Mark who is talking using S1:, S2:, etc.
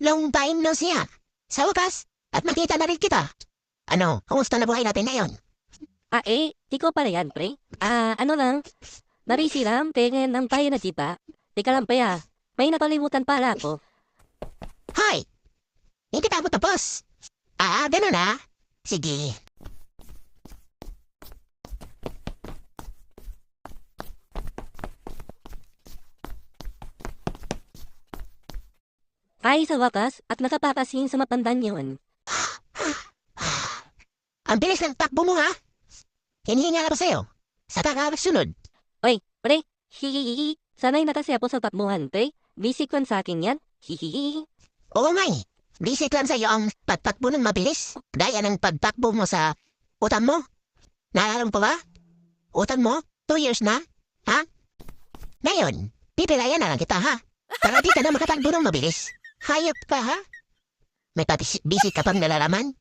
S1: long time no see ah. Sa wakas, at makita na rin kita. Ano, kumusta na buhay natin ngayon?
S2: Di ko pala yan, pre. Ano lang, narisiram, tingin ng tayo na kita. Teka lang, pre, may napalimutan pala ako.
S1: Hoy! Hindi pa ako tapos. Ganun ah. Sige.
S2: Ay, sa wakas, at nakapakasin sa matandang yun.
S1: Ang bilis ng takbo mo ha. Hinihinga na pa sa'yo. Sa sunod.
S2: Oy, pre, hihihihi. Sanay na kasi ako sa takbuhan, pre. Basic lang sa akin yan. Hihihihi.
S1: Oo nga eh. Basic lang sa'yo ang pagtakbo ng mabilis. Gaya ng pagtakbo mo sa utan mo. Naalala mo pa ba? Utan mo? 2 years na? Ha? Ngayon, pipilayan na lang kita ha. Para di ka na makatakbo ng mabilis. Hayop ka ha? May busy ka pang nalalaman?